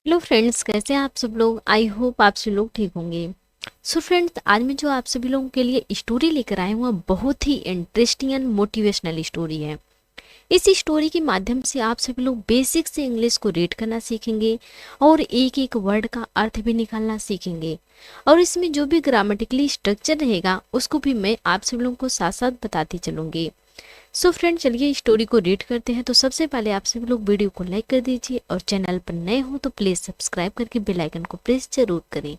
Hello friends, कैसे हैं आप सब लोग। आई होप आप सब लोग ठीक होंगे। सो फ्रेंड्स, आज मैं जो आप सभी लोगों के लिए स्टोरी लेकर आई हूँ वह बहुत ही इंटरेस्टिंग एंड मोटिवेशनल स्टोरी है। इस स्टोरी के माध्यम से आप सभी लोग बेसिक से इंग्लिश को रीड करना सीखेंगे और एक एक वर्ड का अर्थ भी निकालना सीखेंगे। और इसमें जो भी ग्रामेटिकली स्ट्रक्चर रहेगा उसको भी मैं आप सभी लोगों को साथ साथ बताती चलूंगी। सो फ्रेंड, चलिए स्टोरी को रीड करते हैं। तो सबसे पहले आप सभी लोग वीडियो को लाइक कर दीजिए और चैनल पर नए हो तो प्लीज सब्सक्राइब करके बेल आइकन को प्रेस जरूर करें,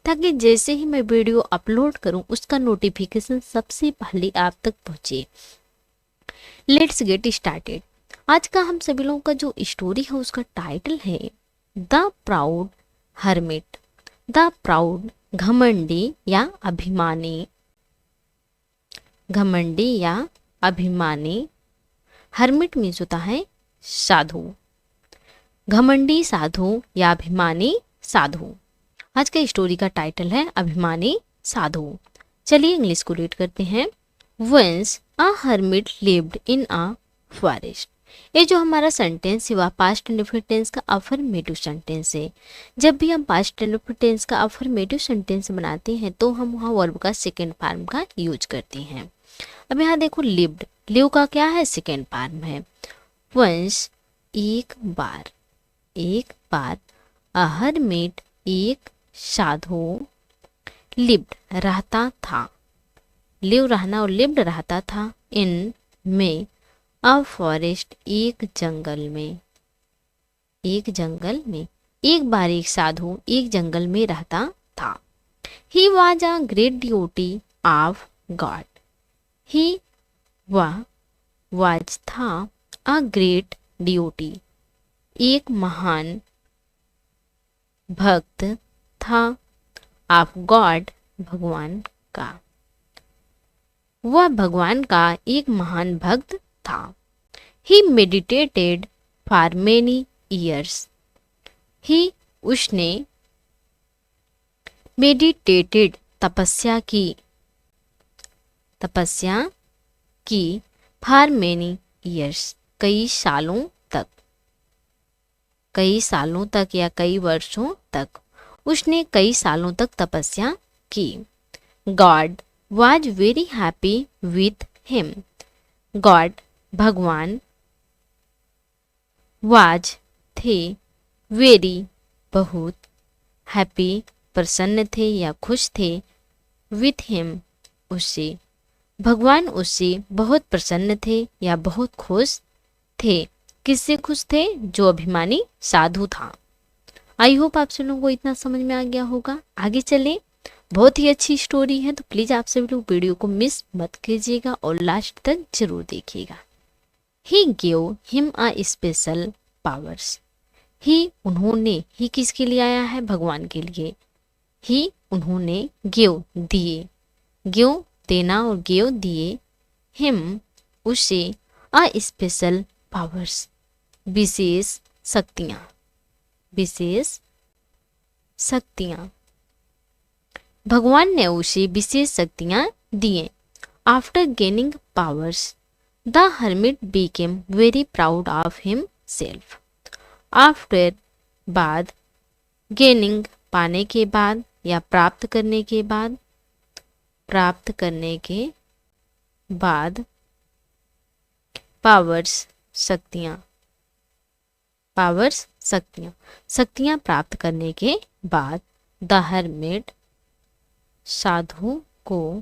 ताकि जैसे ही मैं वीडियो अपलोड करूं उसका नोटिफिकेशन सबसे पहले आप तक पहुंचे। Let's get started. आज का हम सभी लोगों का जो स्टोरी है उसका टाइटल है the proud hermit. The proud, घमंडी या अभिमानी। घमंडी या अभिमानी। हर्मिट मीन्स होता है साधु। घमंडी साधु या अभिमानी साधु। आज का स्टोरी का टाइटल है अभिमानी साधु। चलिए इंग्लिश को रीड करते हैं। Once a hermit lived in a forest. ये जो हमारा सेंटेंस है वह पास्ट इंडेफिनिट टेंस का अफर्मेटिव सेंटेंस है। जब भी हम पास्ट इंडेफिनिट टेंस का अफर्मेटिव सेंटेंस बनाते हैं तो हम वहाँ वर्ब का सेकेंड फॉर्म का यूज करते हैं। अब यहाँ देखो, लिव्ड, लिव का क्या है, सेकेंड फॉर्म है। वंस, एक बार, एक बार। अ हर्मिट, एक साधु। लिव्ड, रहता था। लिव रहना और लिव्ड रहता था। इन, में। अ फॉरेस्ट, एक जंगल में। एक जंगल में। एक बार एक साधु एक जंगल में रहता था। He was a great duty of God. He, वह, वाज था, अ ग्रेट ड्यूटी, एक महान भक्त था, ऑफ गॉड, भगवान का। वह भगवान का एक महान भक्त था। ही मेडिटेटेड फॉर मेनी ईयर्स। ही, उसने, मेडिटेटेड, तपस्या की, तपस्या की, फॉर मेनी ईयर्स, कई सालों तक। कई सालों तक या कई वर्षों तक। उसने कई सालों तक तपस्या की। God was very happy with him. God, भगवान, वाज, थे, वेरी, बहुत, हैप्पी, प्रसन्न थे या खुश थे, विथ हिम, उससे। भगवान उससे बहुत प्रसन्न थे या बहुत खुश थे। किससे खुश थे? जो अभिमानी साधु था। आई होप आप सभी लोगों को इतना समझ में आ गया होगा। आगे चले, बहुत ही अच्छी स्टोरी है तो प्लीज आप सभी लोग वीडियो को मिस मत कीजिएगा और लास्ट तक जरूर देखिएगा। He give him a special powers. He, उन्होंने, ही किसके लिए आया है? भगवान के लिए। ही, उन्होंने, गिव, दिए, गिव, देना और गिव, दिए, हिम, उसे, अ स्पेशल पावर्स, विशेष शक्तियां। विशेष शक्तियां। भगवान ने उसे विशेष शक्तियां दिए। After gaining powers the hermit became very proud of himself. After, बाद, गेनिंग, पाने के बाद या प्राप्त करने के बाद, प्राप्त करने के बाद, पावर्स, शक्तियां, पावर्स, शक्तियां, शक्तियां प्राप्त करने के बाद, द हर्मिट, साधु को,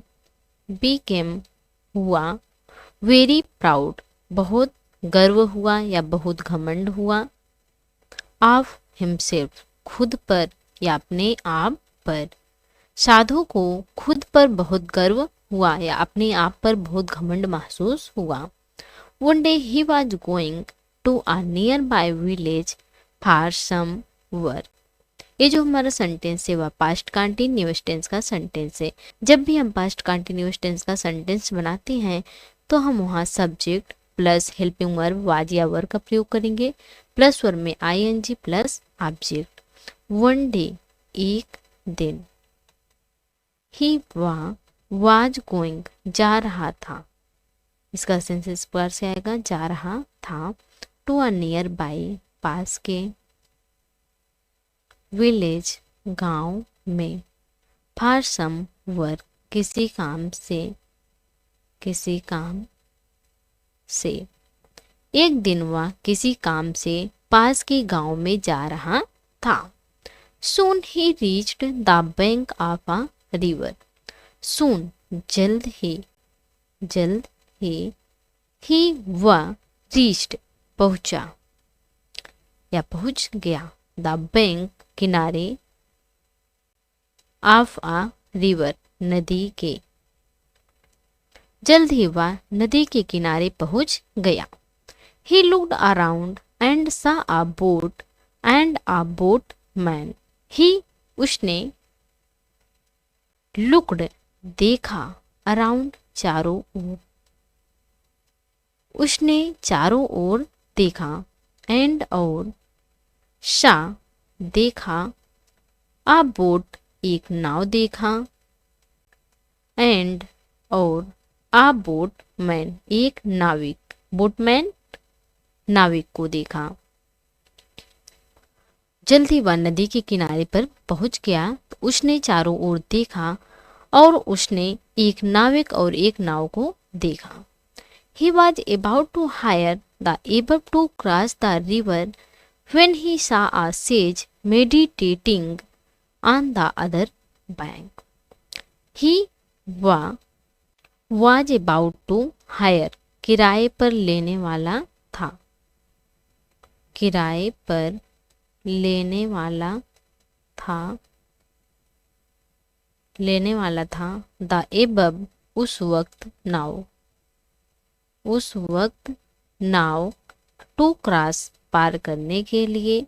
बीकेम, हुआ, वेरी प्राउड, बहुत गर्व हुआ या बहुत घमंड हुआ, ऑफ हिमसेल्फ, खुद पर या अपने आप पर। साधु को खुद पर बहुत गर्व हुआ या अपने आप पर बहुत घमंड महसूस हुआ। One day he was going to a nearby village for some work. ये जो हमारा सेंटेंस है वह पास्ट कंटिन्यूअस टेंस का सेंटेंस है। जब भी हम पास्ट कंटिन्यूअस टेंस का सेंटेंस बनाते हैं तो हम वहाँ subject plus helping verb was या वर का प्रयोग करेंगे, प्लस वर्ब में ING plus object. One day, एक दिन। ही, वह, वाज गोइंग, जा रहा था, इसका सेंस इस बार से आएगा, जा रहा था, टू अ नियर बाय, पास के, विलेज गांव में, फॉर सम वर्क किसी काम से। एक दिन वह किसी काम से पास के गांव में जा रहा था। Soon he reached the bank of a river. Soon जल्द ही वह reached पहुंचा या पहुंच गया, the bank किनारे, of a river नदी के। जल्द ही वह नदी के किनारे पहुंच गया। He looked around and saw a boat and a boatman. उसने looked देखा, around चारों ओर, उसने चारों ओर देखा, and और saw देखा, a boat एक नाव देखा, and और a boatman एक नाविक, बोटमैन नाविक को देखा। जल्द ही वह नदी के किनारे पर पहुंच गया तो उसने चारों ओर देखा और उसने एक नाविक और एक नाव को देखा। He was about to hire the able to cross the river when he saw a sage meditating on the other bank. He was about to hire किराए पर लेने वाला था, किराए पर लेने वाला था द एबब उस वक्त नाव टू क्रॉस पार करने के लिए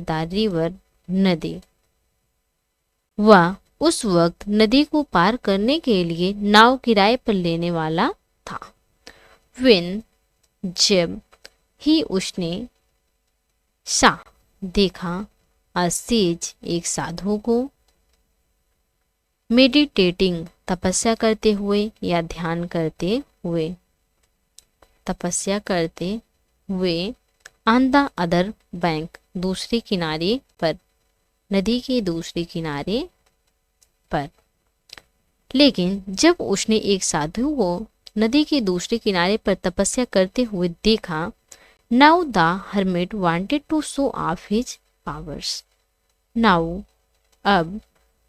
द रिवर नदी। वह उस वक्त नदी को पार करने के लिए नाव किराए पर लेने वाला था। When जब ही उसने सा देखा a sage एक साधु को, मेडिटेटिंग तपस्या करते हुए या ध्यान करते हुए, तपस्या करते हुए, ऑन द अदर बैंक दूसरे किनारे पर, नदी के दूसरे किनारे पर। लेकिन जब उसने एक साधु को नदी के दूसरे किनारे पर तपस्या करते हुए देखा, now the hermit wanted to show off his powers. Now अब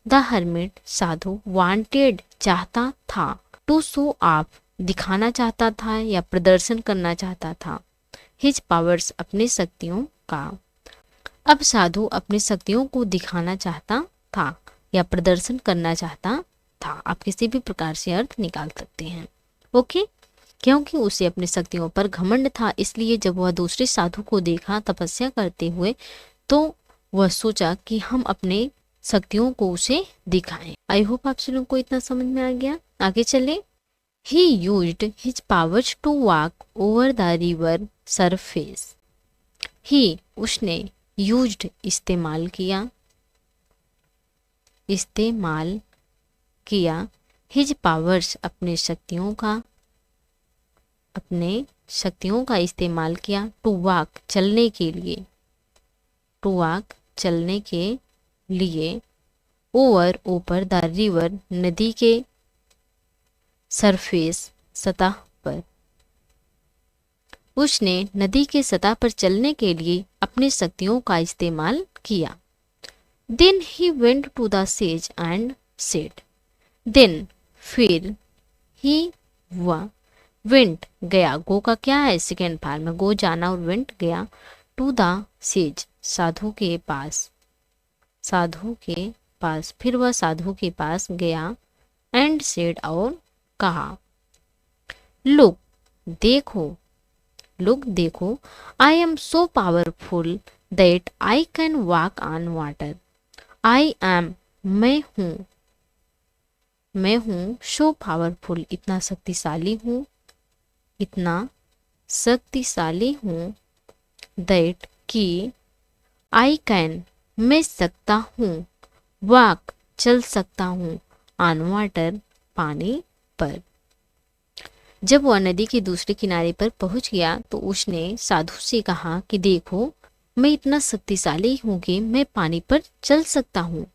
द हर्मिट साधु वांटेड चाहता था, टू शो ऑफ दिखाना चाहता था या प्रदर्शन करना चाहता था, हिज पावर्स अपनी शक्तियों का। अब साधु अपनी शक्तियों को दिखाना चाहता था या प्रदर्शन करना चाहता था। आप किसी भी प्रकार से अर्थ निकाल सकते हैं, ओके। क्योंकि उसे अपनी शक्तियों पर घमंड था, इसलिए जब वह दूसरे साधु को देखा तपस्या करते हुए तो वह सोचा कि हम अपने शक्तियों को उसे दिखाएं। आई होप आप लोगों को इतना समझ में आ गया। आगे चले। He used his powers to walk over the river surface. He उसने used इस्तेमाल किया his powers अपने शक्तियों का इस्तेमाल किया to walk चलने के लिए ओवर ऊपर द रिवर नदी के सरफेस सतह पर। उसने नदी के सतह पर चलने के लिए अपनी शक्तियों का इस्तेमाल किया। Then he went to the sage and said. Then फिर he वह went गया, गो का क्या है सेकेंड फॉर्म में, गो जाना और went गया, to the sage साधु के पास, फिर वह साधु के पास गया, एंड सेड और कहा, लुक देखो, I am so powerful that I can walk on water. I am मैं हूँ सो पावरफुल इतना शक्तिशाली हूँ दैट कि आई कैन मैं सकता हूँ, वॉक चल सकता हूँ, ऑन वाटर पानी पर। जब वह नदी के दूसरे किनारे पर पहुंच गया तो उसने साधु से कहा कि देखो, मैं इतना शक्तिशाली हूँ कि मैं पानी पर चल सकता हूँ।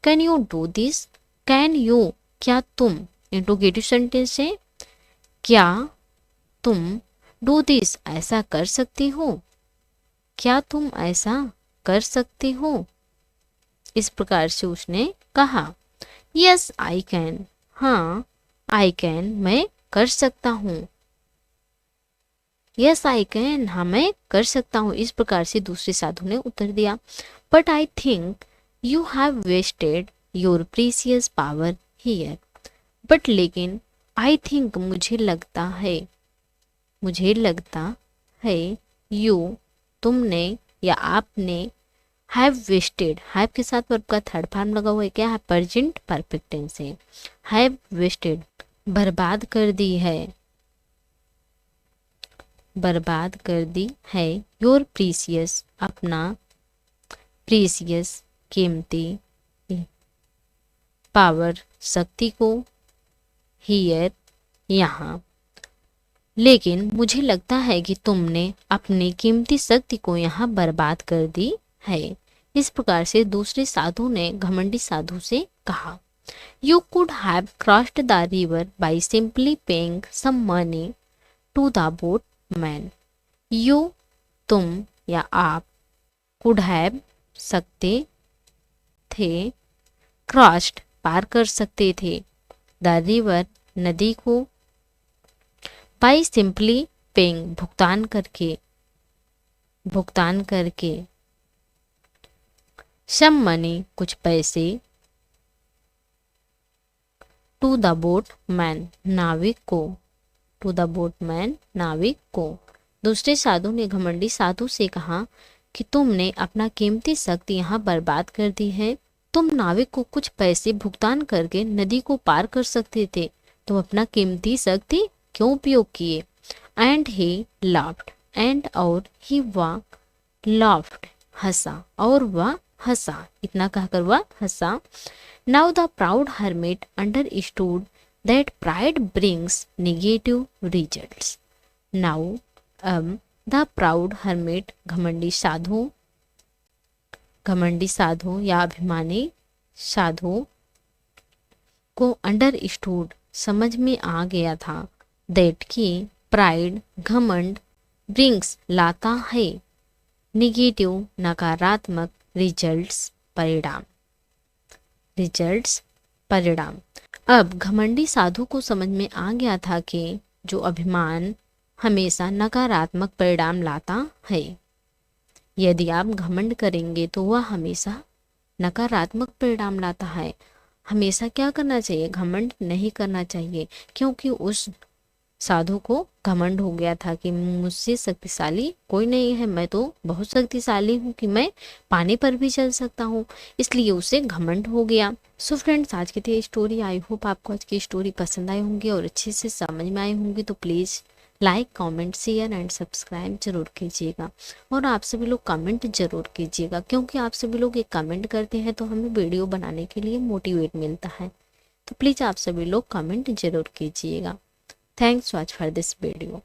Can you do this? Can you, क्या तुम, इंट्रोगेटिव सेंटेंस है, क्या तुम, डू दिस, ऐसा कर सकती हो, क्या तुम ऐसा कर सकते हो? इस प्रकार से उसने कहा। यस आई कैन, हाँ आई कैन, मैं कर सकता हूँ। यस आई कैन, हाँ मैं कर सकता हूँ। इस प्रकार से दूसरे साधु ने उत्तर दिया। But I think you have wasted your precious power here. But लेकिन, आई थिंक मुझे लगता है, मुझे लगता है, यू तुमने या आपने, हैव वेस्टेड, हैव के साथ वर्ब का थर्ड फॉर्म लगा हुआ है, क्या है, प्रेजेंट परफेक्ट टेंस है। हैव वेस्टेड, बर्बाद कर दी है, बर्बाद कर दी है, योर प्रीसियस, अपना, प्रीसियस कीमती, पावर शक्ति को, हियर यहाँ। लेकिन मुझे लगता है कि तुमने अपनी कीमती शक्ति को यहाँ बर्बाद कर दी है। इस प्रकार से दूसरे साधु ने घमंडी साधु से कहा। You could have crossed the river by simply paying some money to the boat man. You तुम या आप, कुड हैव सकते थे, क्रॉस्ड पार कर सकते थे, द रिवर नदी को, बाई सिंपली पेइंग भुगतान करके, भुगतान करके, सम मनी कुछ पैसे, टू द बोट मैन नाविक को, टू द बोट मैन नाविक को। दूसरे साधु ने घमंडी साधु से कहा कि तुमने अपना कीमती शक्ति यहाँ बर्बाद कर दी है। तुम नाविक को कुछ पैसे भुगतान करके नदी को पार कर सकते थे, तुम अपना कीमती शक्ति क्यों उपयोग किए? एंड ही लाफ्ड, एंड और ही वह, लाफ्ड हंसा, और वह हंसा, इतना कहकर वह हंसा। Now the proud hermit understood that pride brings negative results. Now अब द प्राउड हर्मिट, घमंडी साधु, घमंडी साधु या अभिमानी साधु को अंडरस्टूड समझ में आ गया था, दैट की प्राइड घमंड, ब्रिंग्स लाता है, निगेटिव नकारात्मक, रिजल्ट्स परिणाम, रिजल्ट्स परिणाम। अब घमंडी साधु को समझ में आ गया था कि जो अभिमान हमेशा नकारात्मक परिणाम लाता है। यदि आप घमंड करेंगे तो वह हमेशा नकारात्मक परिणाम लाता है। हमेशा क्या करना चाहिए? घमंड नहीं करना चाहिए, क्योंकि उस साधु को घमंड हो गया था कि मुझसे शक्तिशाली कोई नहीं है, मैं तो बहुत शक्तिशाली हूँ कि मैं पानी पर भी चल सकता हूँ, इसलिए उसे घमंड हो गया। सो फ्रेंड्स, आज की थी स्टोरी। आई होप आपको आज की स्टोरी पसंद आई होंगी और अच्छे से समझ में आई होंगी। तो please like, comment, share and subscribe जरूर कीजिएगा। और आप सभी लोग कमेंट जरूर कीजिएगा, क्योंकि आप सभी लोग एक कमेंट करते हैं तो हमें वीडियो बनाने के लिए मोटिवेट मिलता है। तो प्लीज़ आप सभी लोग कमेंट जरूर कीजिएगा। Thanks so much for this video.